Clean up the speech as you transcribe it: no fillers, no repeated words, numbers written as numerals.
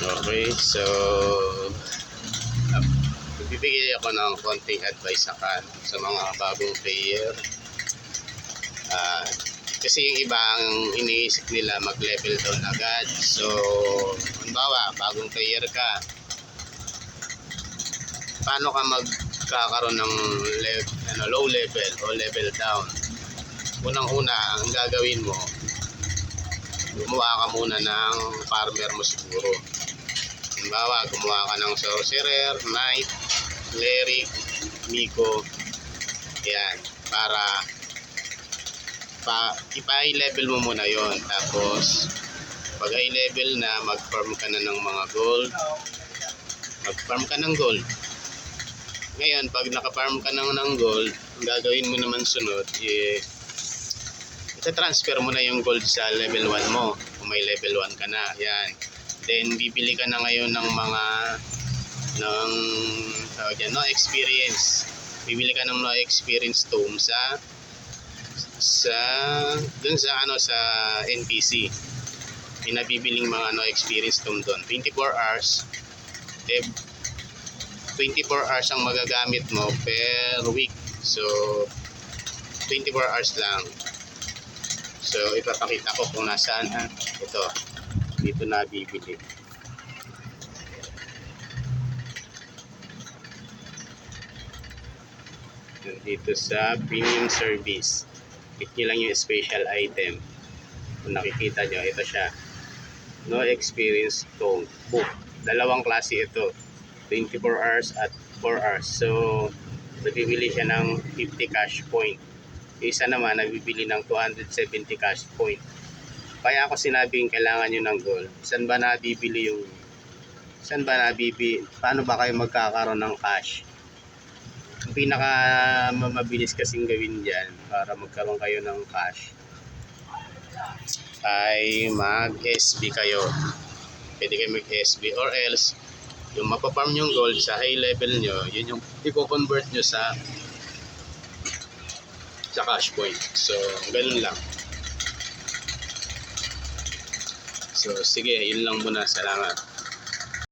Okay, so bibigay ako ng konting advice sa mga bagong player. Kasi yung iba ang iniisip nila mag-level down agad. So, halimbawa, bagong player ka, paano ka magkakaroon ng low level o level down? Unang-una, ang gagawin mo, gumawa ka muna ng farmer mo siguro. Halimbawa, gumawa ka ng sorcerer, knight, cleric, miko. Yan, para ipa-high level mo muna yon. Tapos pag high level na, mag-farm ka na ng mga gold. Mag-farm ka ng gold. Ngayon, pag naka-farm ka ng gold, ang gagawin mo naman sunod, ita-transfer mo na yung gold sa level 1 mo. Kung may level 1 ka na, yan. Then, bibili ka na ngayon ng mga no experience. Bibili ka ng no experience tome sa NPC. May nabibiling mga no experience tome doon. 24 hours. 24 hours ang magagamit mo per week. So, 24 hours lang. So, ipapakita ko kung nasaan. Ito. Dito na bibili. Dito sa premium service. Click nyo lang yung special item. Kung nakikita nyo, ito siya. No experience tome book. Dalawang klase ito. 24 hours at 4 hours. So, nabibili siya ng 50 cash point. Yung isa naman, nabibili ng 270 cash point. Kaya ako sinabing kailangan nyo ng gold. Saan ba nabibili? Paano ba kayo magkakaroon ng cash? Ang pinaka mabilis kasing gawin dyan para magkaroon kayo ng cash ay mag-SB kayo. Pwede kayo mag-SB or else yung mapaparm yung gold sa high level nyo, yun yung i-convert nyo sa cash point. So, ganun lang. So, sige, yun lang muna. Salamat.